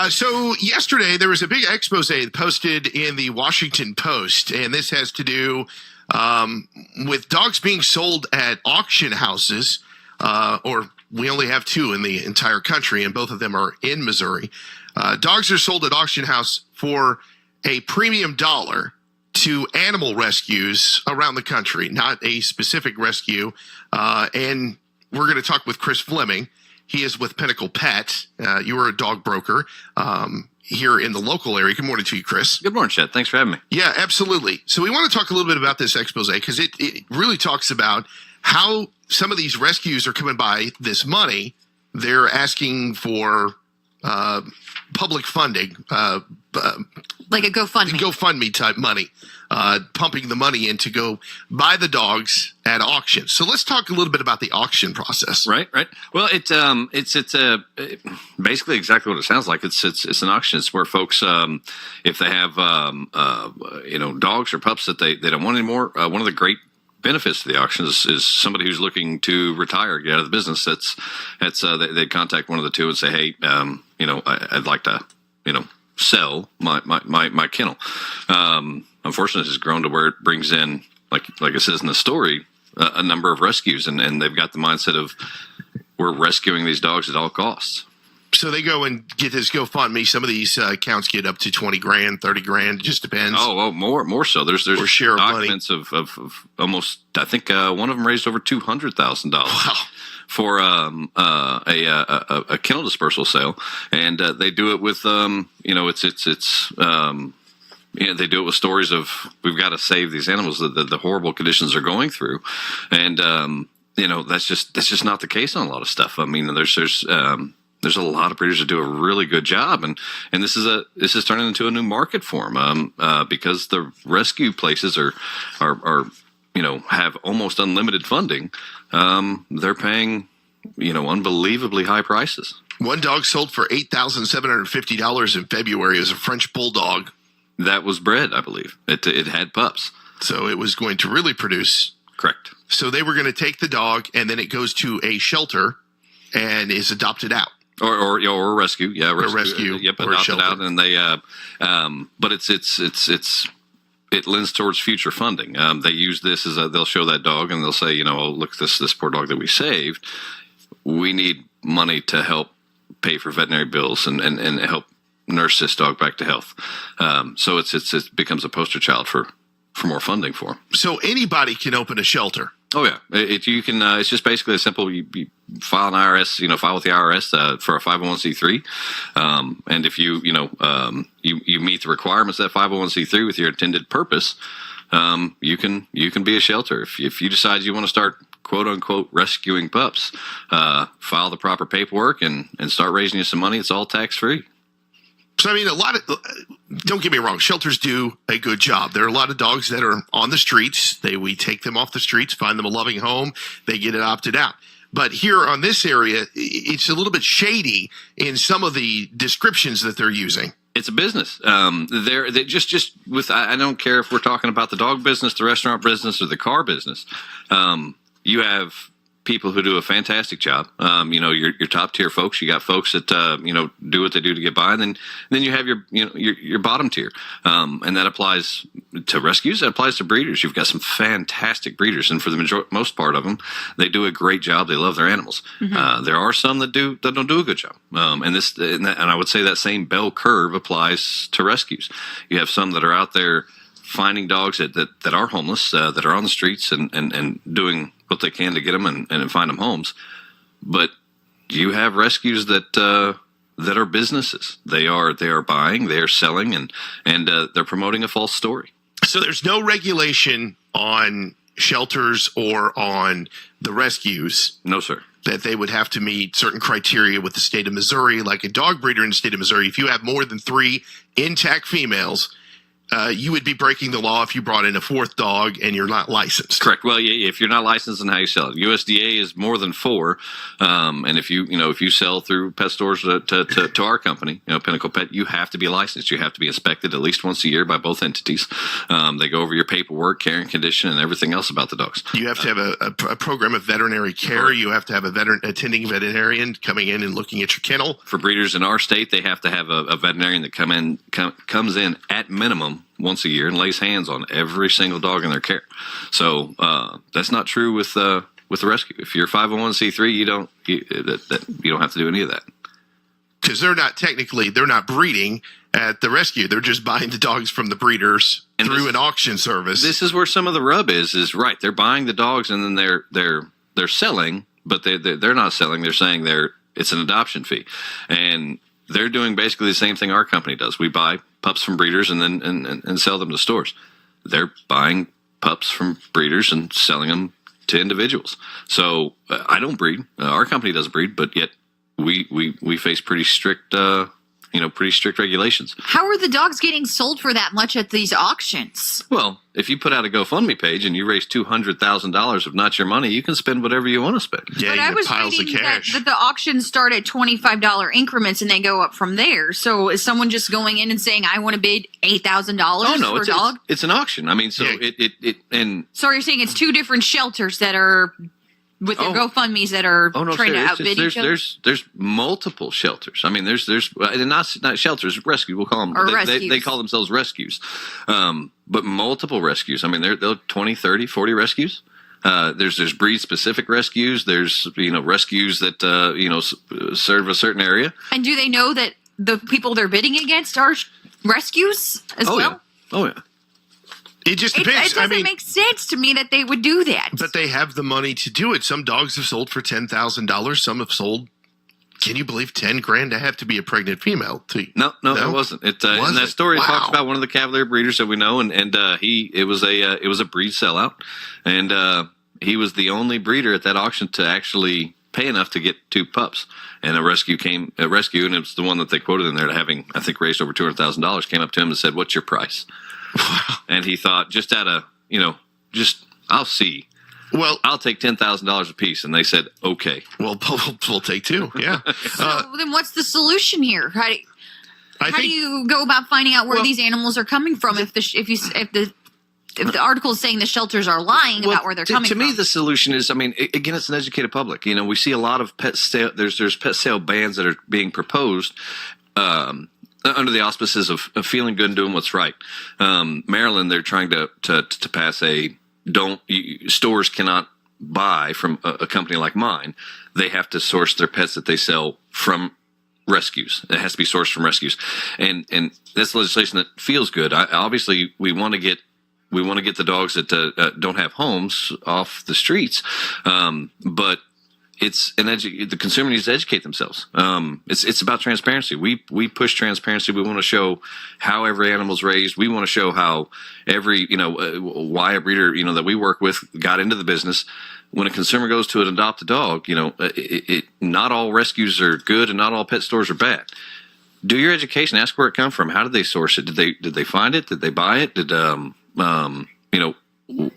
So yesterday there was a big expose posted in the Washington Post, and this has to do with dogs being sold at auction houses, or we only have two in the entire country, and both of them are in Missouri. Dogs are sold at auction house for a premium dollar to animal rescues around the country, not a specific rescue. And we're going to talk with Chris Fleming. He is with Pinnacle Pet. You are a dog broker here in the local area. Good morning to you, Chris. Good morning, Chet. Thanks for having me. Yeah, absolutely. So we want to talk a little bit about this expose because it really talks about how some of these rescues are coming by this money. They're asking for public funding, like a GoFundMe type money, pumping the money in to go buy the dogs at auction. So let's talk a little bit about the auction process. Right. Well, it's basically exactly what it sounds like. It's an auction. It's where folks, if they have dogs or pups that they don't want anymore, one of the great benefits to the auction is somebody who's looking to retire, get out of the business. They contact one of the two and say, hey, I'd like to, sell my kennel. Unfortunately, it has grown to where it brings in, like it says in the story, a number of rescues, and they've got the mindset of we're rescuing these dogs at all costs. So they go and get this GoFundMe. Some of these accounts get up to 20 grand, 30 grand. It just depends. Oh, more so. There's share documents of almost, I think one of them raised over $200,000. Wow. For a kennel dispersal sale, and they do it with they do it with stories of we've got to save these animals, the horrible conditions they're going through, and that's just not the case on a lot of stuff. I mean, there's a lot of breeders that do a really good job, and this is turning into a new market for them because the rescue places are have almost unlimited funding. They're paying unbelievably high prices. One dog sold for $8,750 in February. It was a French bulldog that was bred, I believe. It had pups, so it was going to really produce. Correct. So they were going to take the dog, and then it goes to a shelter and is adopted out. Or a rescue, rescue. Yep, or adopted out, and they, but it lends towards future funding. They use this as they'll show that dog and they'll say, oh, look, this poor dog that we saved. We need money to help pay for veterinary bills and help nurse this dog back to health. So it becomes a poster child for more funding for them. So anybody can open a shelter. Oh yeah, you can. It's just basically a simple. You file an IRS, file with the IRS for a 501c3, and if you meet the requirements of that 501c3 with your intended purpose, you can be a shelter. If you decide you want to start quote unquote rescuing pups, file the proper paperwork and start raising you some money. It's all tax free. So, I mean, don't get me wrong, shelters do a good job. There are a lot of dogs that are on the streets. We take them off the streets, find them a loving home, they get adopted out. But here on this area, it's a little bit shady in some of the descriptions that they're using. It's a business. They just with, I don't care if we're talking about the dog business, the restaurant business, or the car business. You have people who do a fantastic job. Your top tier folks. You got folks that do what they do to get by, and then you have your bottom tier, and that applies to rescues. That applies to breeders. You've got some fantastic breeders, and for the most part of them, they do a great job. They love their animals. Mm-hmm. There are some that don't do a good job, and I would say that same bell curve applies to rescues. You have some that are out there finding dogs that are homeless, that are on the streets, and doing what they can to get them and find them homes. But you have rescues that are businesses. They are buying, they are selling, and they're promoting a false story. So there's no regulation on shelters or on the rescues. No, sir. That they would have to meet certain criteria with the state of Missouri. Like a dog breeder in the state of Missouri, if you have more than 3 intact females, you would be breaking the law if you brought in a fourth dog and you're not licensed. Correct. Well, yeah, if you're not licensed in how you sell it, USDA is more than 4. And if you sell through pet stores to our company, Pinnacle Pet, you have to be licensed. You have to be inspected at least once a year by both entities. They go over your paperwork, care and condition, and everything else about the dogs. You have to have a program of veterinary care. You have to have a attending veterinarian coming in and looking at your kennel. For breeders in our state, they have to have a veterinarian that comes in at minimum once a year and lays hands on every single dog in their care. So that's not true with the rescue. If you're 501c3, you don't have to do any of that. Because they're not breeding at the rescue. They're just buying the dogs from the breeders through an auction service. This is where some of the rub is right. They're buying the dogs and then they're selling, but they're not selling. They're saying it's an adoption fee, and they're doing basically the same thing our company does. We buy pups from breeders and then and sell them to stores. They're buying pups from breeders and selling them to individuals. So I don't breed. Our company doesn't breed, but yet we face pretty strict regulations. How are the dogs getting sold for that much at these auctions? Well, if you put out a GoFundMe page and you raise $200,000 of not your money, you can spend whatever you want to spend. Yeah, but you I get was piles of reading cash. that the auctions start at $25 increments and they go up from there. So is someone just going in and saying, I want to bid $8,000 for a dog? It's an auction. I mean, so Yeah. So you're saying it's 2 different shelters that are with their GoFundMes that are trying to outbid each other? There's multiple shelters. I mean, there's not shelters, rescue. We'll call them. Or They call themselves rescues, but multiple rescues. I mean, they're 20, 30, 40 rescues. There's breed specific rescues. There's rescues that serve a certain area. And do they know that the people they're bidding against are rescues as well? Yeah. Oh yeah. It just It depends. doesn't make sense to me that they would do that. But they have the money to do it. Some dogs have sold for $10,000. Some have sold, can you believe, $10,000? I have to be a pregnant female. No, it wasn't. In that story, it talks about one of the Cavalier breeders that we know, and it was a breed sellout, and he was the only breeder at that auction to actually pay enough to get 2 pups. And a rescue, and it was the one that they quoted in there to having, I think, raised over $200,000. Came up to him and said, "What's your price?" And he thought, just out of, I'll see. Well, I'll take $10,000 a piece. And they said, okay. Well, we'll take 2. Yeah. So then what's the solution here? How do you go about finding out where these animals are coming from if the article is saying the shelters are lying about where they're coming from? To me, the solution is, again, it's an educated public. We see a lot of pet sale. There's pet sale bans that are being proposed under the auspices of feeling good and doing what's right. Maryland, they're trying to pass stores cannot buy from a company like mine. They have to source their pets that they sell from rescues. It has to be sourced from rescues, and that's legislation that feels good. Obviously, we want to get the dogs that don't have homes off the streets, but the consumer needs to educate themselves. It's about transparency. We push transparency. We want to show how every animal's raised. We want to show how every why a breeder that we work with got into the business. When a consumer goes to adopt a dog, not all rescues are good and not all pet stores are bad. Do your education. Ask where it come from. How did they source it? Did they find it? Did they buy it?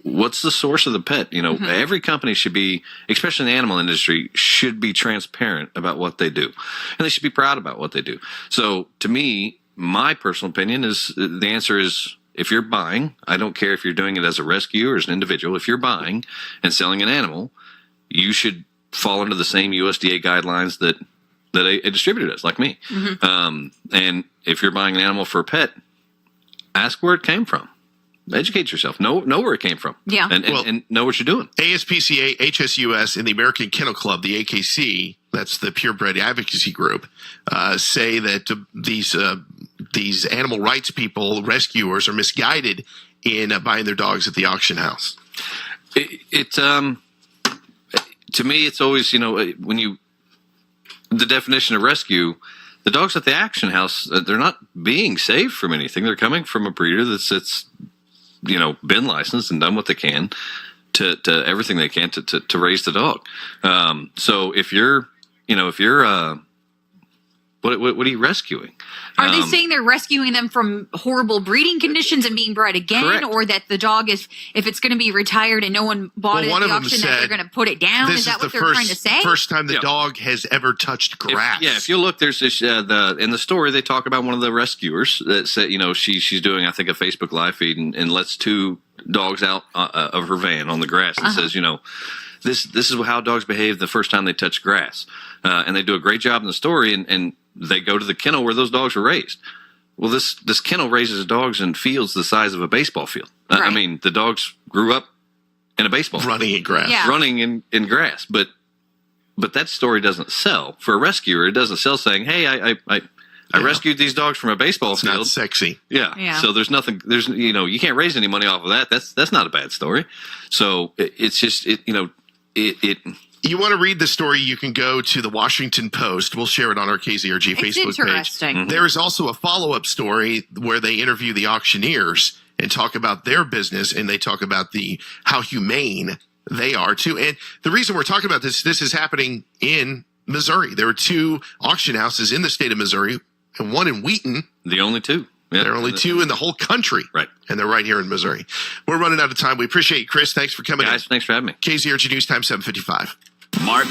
What's the source of the pet? Every company should be, especially in the animal industry, should be transparent about what they do. And they should be proud about what they do. So to me, my personal opinion is the answer is, if you're buying, I don't care if you're doing it as a rescue or as an individual, if you're buying and selling an animal, you should fall under the same USDA guidelines that a distributor does, like me. And if you're buying an animal for a pet, ask where it came from. Educate yourself. Know where it came from. Yeah. And know what you're doing. ASPCA, HSUS, and the American Kennel Club, the AKC, that's the purebred advocacy group, say that these animal rights people, rescuers, are misguided in buying their dogs at the auction house. To me, it's always, the definition of rescue, the dogs at the auction house, they're not being saved from anything. They're coming from a breeder that's been licensed and done what they can to everything they can to raise the dog. So if you're What are you rescuing? Are they saying they're rescuing them from horrible breeding conditions and being bred again, correct. or that the dog is, if it's going to be retired and no one bought it at the auction, that they're going to put it down? Is that what they're trying to say? First time the dog has ever touched grass. If you look, there's this in the story they talk about one of the rescuers that said, she's doing, I think, a Facebook live feed and lets 2 dogs out of her van on the grass and says, this is how dogs behave the first time they touch grass, and they do a great job in the story, and they go to the kennel where those dogs were raised. Well, this kennel raises dogs in fields the size of a baseball field. Right. I mean, the dogs grew up in a baseball field. Running in grass. Yeah. Running in grass. But that story doesn't sell. For a rescuer, it doesn't sell saying, hey, I rescued these dogs from a baseball field. Not sexy. Yeah. So there's nothing, you can't raise any money off of that. That's not a bad story. So it's just, You want to read the story, you can go to the Washington Post. We'll share it on our KZRG Facebook It's interesting. page. There is also a follow-up story where they interview the auctioneers and talk about their business, and they talk about how humane they are too. And the reason we're talking about this is happening in Missouri. There are 2 auction houses in the state of Missouri, and one in Wheaton. the only 2. Yeah. There are only 2 in the whole country. Right. And they're right here in Missouri. We're running out of time. We appreciate you, Chris. Thanks for coming Guys, in. thanks for having me. KZRG News Time 7:55. Mark